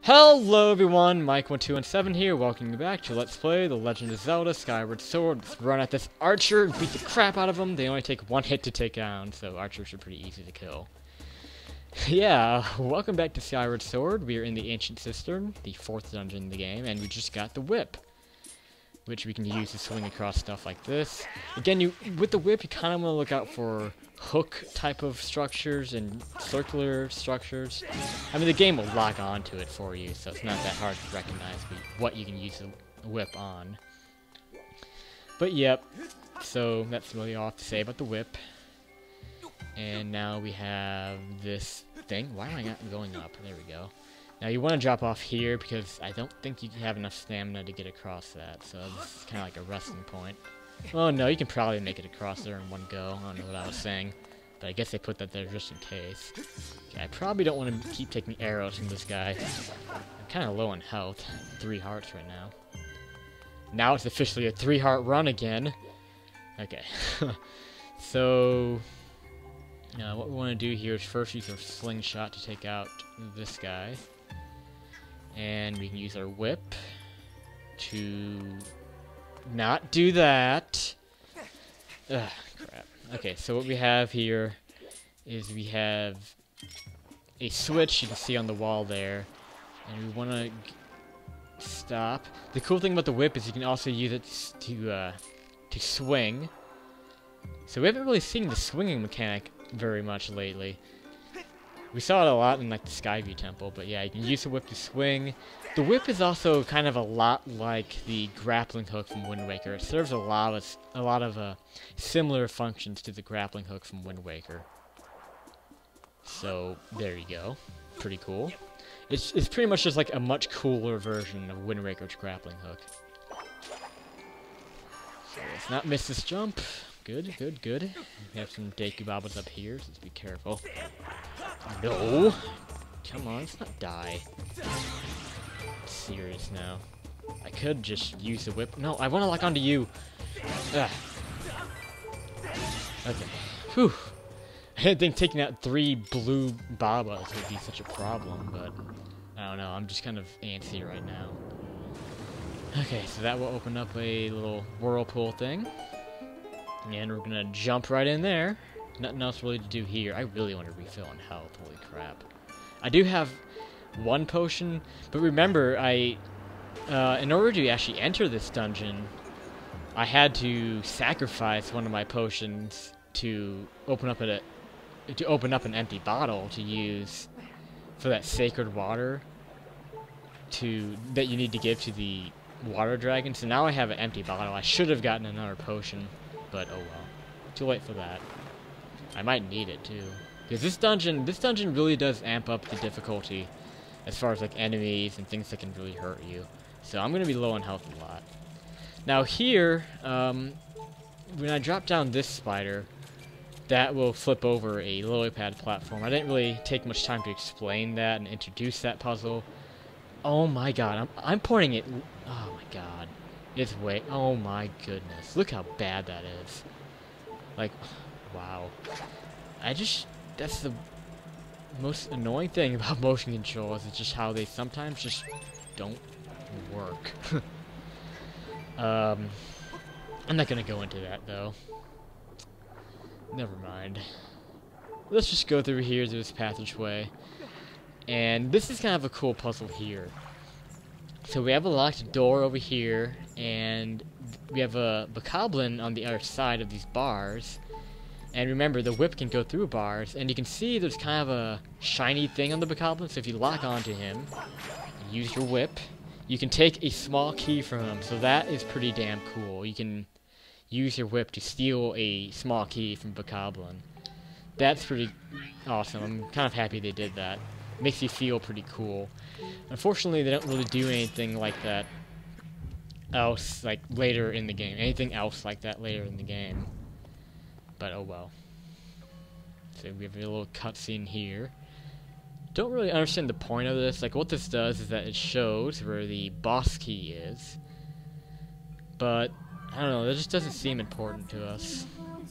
Hello everyone, Mike1217 here, welcome you back to Let's Play The Legend of Zelda Skyward Sword. Let's run at this archer, beat the crap out of them. They only take one hit to take down, so archers are pretty easy to kill. Yeah, welcome back to Skyward Sword. We are in the Ancient Cistern, the 4th dungeon in the game, and we just got the whip, which we can use to swing across stuff like this. Again, with the whip, you kind of want to look out for hook type of structures and circular structures. I mean, the game will lock onto it for you, so it's not that hard to recognize what you can use the whip on. But yep, so that's really all I have to say about the whip. And now we have this thing. Why am I not going up? There we go. Now you want to drop off here because I don't think you have enough stamina to get across that, so this is kind of like a resting point. Oh no, you can probably make it across there in one go. I don't know what I was saying, but I guess they put that there just in case. Okay, I probably don't want to keep taking arrows from this guy. I'm kind of low on health. 3 hearts right now. Now it's officially a 3-heart run again. Okay. So, what we want to do here is first use our slingshot to take out this guy. And we can use our whip to not do that. Ugh, crap. Okay, so what we have here is we have a switch you can see on the wall there, and we want to stop. The cool thing about the whip is you can also use it to swing. So we haven't really seen the swinging mechanic very much lately. We saw it a lot in like the Skyview Temple, but yeah, you can use the whip to swing. The whip is also kind of a lot like the grappling hook from Wind Waker. It serves a lot of similar functions to the grappling hook from Wind Waker. So there you go, pretty cool. It's pretty much just like a much cooler version of Wind Waker's grappling hook. So let's not miss this jump. Good, good, good. We have some Deku Bobbles up here, so let's be careful. No! Come on, let's not die. I'm serious now. I could just use the whip. No, I want to lock onto you! Ugh. Okay. Whew. I didn't think taking out 3 blue Babas would be such a problem, but I don't know, I'm just kind of antsy right now. Okay, so that will open up a little whirlpool thing. And we're gonna jump right in there. Nothing else really to do here. I really want to refill on health. Holy crap. I do have 1 potion, but remember, in order to actually enter this dungeon, I had to sacrifice one of my potions to open up an empty bottle to use for that sacred water that you need to give to the water dragon. So now I have an empty bottle. I should have gotten another potion. But oh well, too late for that. I might need it too, because this dungeon really does amp up the difficulty as far as like enemies and things that can really hurt you. So I'm gonna be low on health a lot. Now here, when I drop down this spider, that will flip over a lily pad platform. I didn't really take much time to explain that and introduce that puzzle. Oh my god, I'm pointing it. Oh my god. It's way. Oh my goodness. Look how bad that is. Like, wow. That's the most annoying thing about motion controls, is just how they sometimes just don't work. I'm not gonna go into that though. Never mind. Let's just go through here to this passageway. And this is kind of a cool puzzle here. So we have a locked door over here, and we have a bokoblin on the other side of these bars. And remember, the whip can go through bars, and you can see there's kind of a shiny thing on the bokoblin, so if you lock onto him, use your whip, you can take a small key from him, so that is pretty damn cool. You can use your whip to steal a small key from bokoblin. That's pretty awesome. I'm kind of happy they did that. Makes you feel pretty cool. Unfortunately, they don't really do anything like that else, like later in the game. Anything else like that later in the game. But oh well. So we have a little cutscene here. Don't really understand the point of this. Like, what this does is that it shows where the boss key is. But I don't know. That just doesn't seem important to us.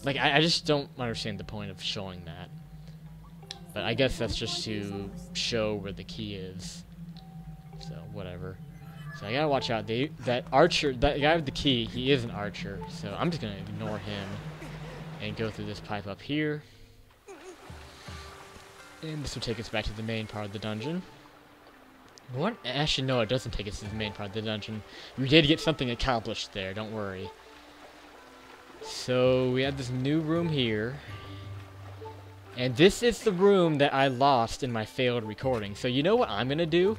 Like, I just don't understand the point of showing that. But I guess that's just to show where the key is. So, whatever. So I gotta watch out. That archer, that guy with the key, he is an archer. So I'm just gonna ignore him and go through this pipe up here. And this will take us back to the main part of the dungeon. What? Actually, no, it doesn't take us to the main part of the dungeon. We did get something accomplished there, don't worry. So, we have this new room here. And this is the room that I lost in my failed recording. So, you know what I'm gonna do?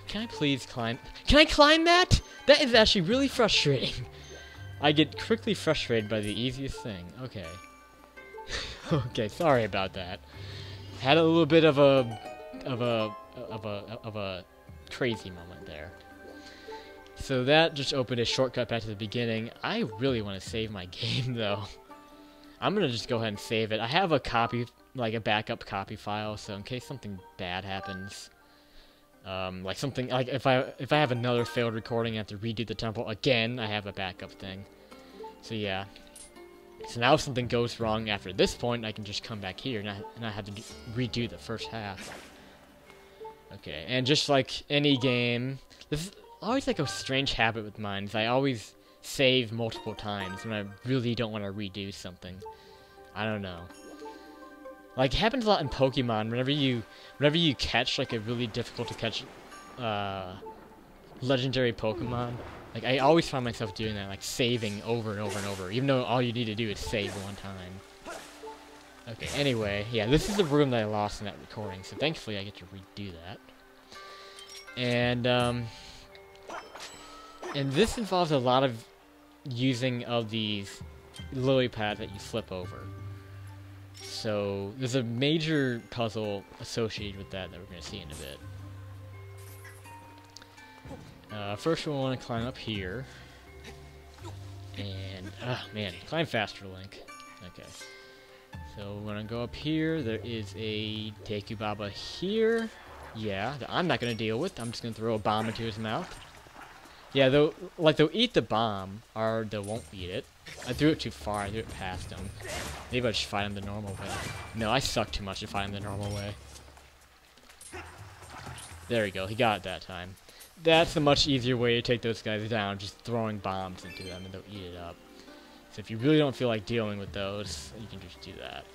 Can I please climb? Can I climb that? That is actually really frustrating. I get quickly frustrated by the easiest thing. Okay. Okay, sorry about that. Had a little bit of a crazy moment there. So that just opened a shortcut back to the beginning. I really want to save my game though. I'm gonna just go ahead and save it. I have a copy, like a backup copy file, so in case something bad happens, like something like if I have another failed recording, I have to redo the temple again. I have a backup thing. So yeah. So now if something goes wrong after this point, I can just come back here and I have to redo the first half. Okay, and just like any game, this is always like a strange habit with mine, is I always save multiple times when I really don't want to redo something. I don't know. Like, it happens a lot in Pokemon, whenever you catch, like, a really difficult to catch, legendary Pokemon. Like, I always find myself doing that, like, saving over and over and over, even though all you need to do is save one time. Okay, anyway, yeah, this is the room that I lost in that recording, so thankfully I get to redo that. And this involves a lot of using of these lily pads that you flip over. So, there's a major puzzle associated with that we're going to see in a bit. First we'll want to climb up here. And, man, climb faster, Link. Okay. So, we're going to go up here. There is a Deku Baba here. Yeah, that I'm not going to deal with. I'm just going to throw a bomb into his mouth. Yeah, they'll eat the bomb, or they won't eat it. I threw it too far. I threw it past him. Maybe I'll just fight him the normal way. No, I suck too much to fight him the normal way. There we go. He got it that time. That's a much easier way to take those guys down, just throwing bombs into them and they'll eat it up. So if you really don't feel like dealing with those, you can just do that.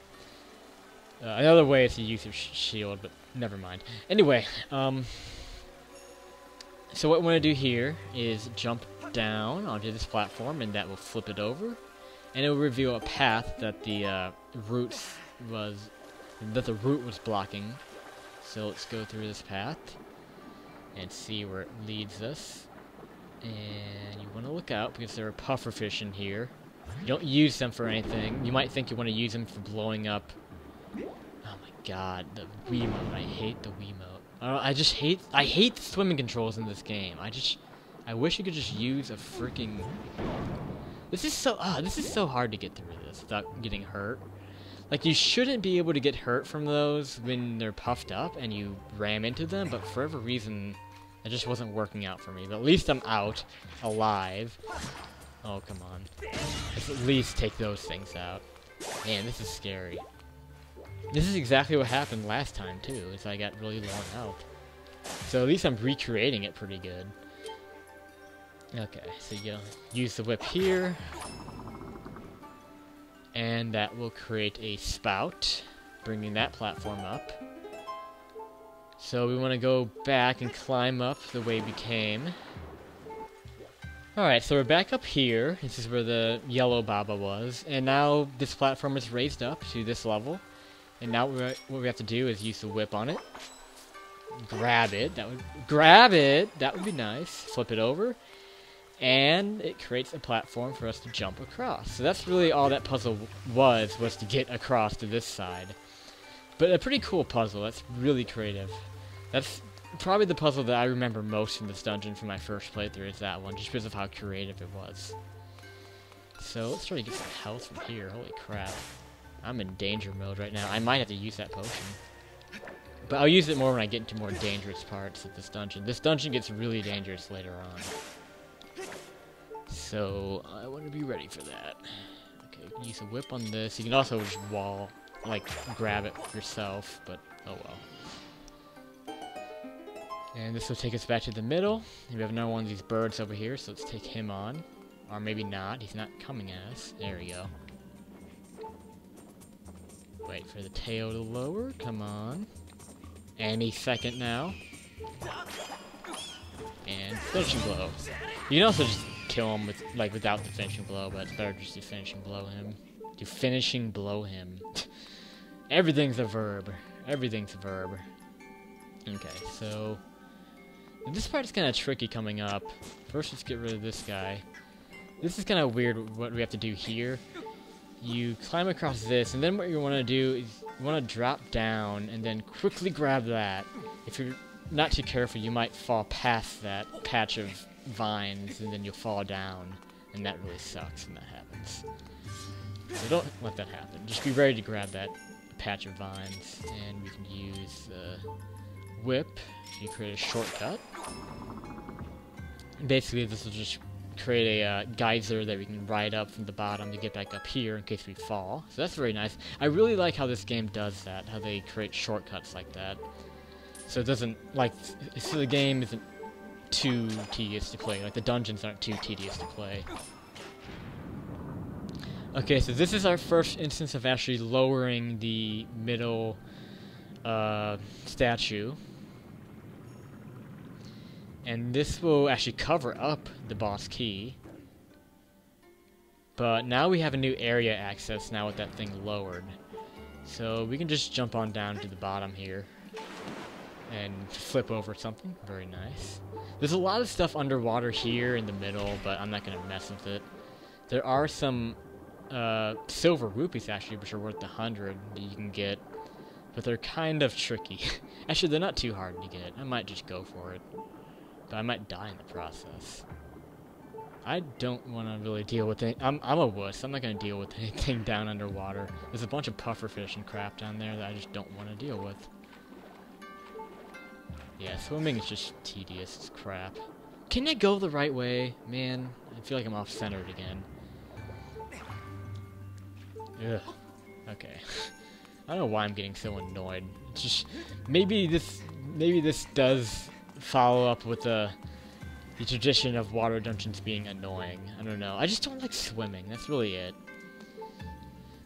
Another way is to use your shield, but never mind. Anyway, so what we're going to do here is jump down onto this platform, and that will flip it over. And it will reveal a path that the root was blocking. So let's go through this path and see where it leads us. And you want to look out because there are pufferfish in here. You don't use them for anything. You might think you want to use them for blowing up. Oh my god, the Wiimote. I hate the Wiimote. I hate the swimming controls in this game. I wish you could just use a freaking... This is so hard to get through this without getting hurt. Like, you shouldn't be able to get hurt from those when they're puffed up and you ram into them, but for whatever reason, it just wasn't working out for me. But at least I'm out, alive. Oh, come on. Let's at least take those things out. Man, this is scary. This is exactly what happened last time, too, is I got really long out. So at least I'm recreating it pretty good. Okay, so you use the whip here. And that will create a spout, bringing that platform up. So we want to go back and climb up the way we came. Alright, so we're back up here. This is where the yellow Baba was. And now this platform is raised up to this level. And now what we have to do is use the whip on it. Grab it. Grab it! That would be nice. Flip it over. And it creates a platform for us to jump across. So that's really all that puzzle was to get across to this side. But a pretty cool puzzle. That's really creative. That's probably the puzzle that I remember most in this dungeon from my first playthrough is that one, just because of how creative it was. So let's try to get some health from here. Holy crap. I'm in danger mode right now. I might have to use that potion. But I'll use it more when I get into more dangerous parts of this dungeon. This dungeon gets really dangerous later on. So, I want to be ready for that. Okay, you can use a whip on this. You can also just grab it yourself, but oh well. And this will take us back to the middle. And we have another one of these birds over here, so let's take him on. Or maybe not. He's not coming at us. There we go. Wait for the tail to lower. Come on. Any second now. And finishing blow. You can also just kill him with without the finishing blow, but it's better just to finishing blow him. To finishing blow him. Everything's a verb. Everything's a verb. Okay, so this part is kind of tricky coming up. First, let's get rid of this guy. This is kind of weird what we have to do here. You climb across this, and then what you want to do is you want to drop down and then quickly grab that. If you're not too careful, you might fall past that patch of vines, and then you'll fall down, and that really sucks when that happens. So don't let that happen. Just be ready to grab that patch of vines, and we can use the whip to create a shortcut. Basically, this will just create a geyser that we can ride up from the bottom to get back up here in case we fall. So that's very nice. I really like how this game does that, how they create shortcuts like that. So it doesn't, so the game isn't too tedious to play. Like, the dungeons aren't too tedious to play. Okay, so this is our first instance of actually lowering the middle statue. And this will actually cover up the boss key. But now we have a new area access now with that thing lowered. So we can just jump on down to the bottom here. And flip over something. Very nice. There's a lot of stuff underwater here in the middle, but I'm not going to mess with it. There are some silver rupees, actually, which are worth 100 that you can get. But they're kind of tricky. Actually, they're not too hard to get. I might just go for it. But I might die in the process. I don't want to really deal with it. I'm a wuss. I'm not going to deal with anything down underwater. There's a bunch of pufferfish and crap down there that I just don't want to deal with. Yeah, swimming is just tedious as crap. Can I go the right way? Man, I feel like I'm off-centered again. Ugh. Okay. I don't know why I'm getting so annoyed. It's just maybe this does follow up with the tradition of water dungeons being annoying. I don't know. I just don't like swimming. That's really it.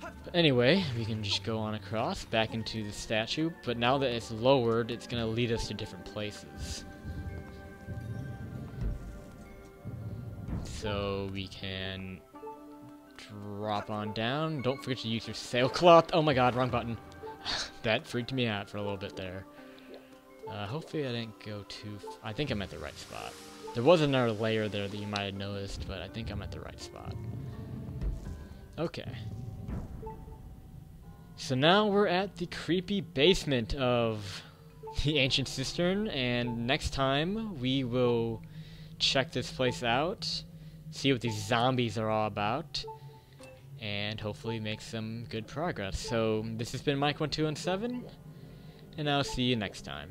But anyway, we can just go on across back into the statue, but now that it's lowered, it's going to lead us to different places. So we can drop on down. Don't forget to use your sailcloth. Oh my god, wrong button. That freaked me out for a little bit there. Hopefully I didn't go too... I think I'm at the right spot. There was another layer there that you might have noticed, but I think I'm at the right spot. Okay. So now we're at the creepy basement of the ancient cistern, and next time we will check this place out, see what these zombies are all about, and hopefully make some good progress. So this has been Mike1217, and I'll see you next time.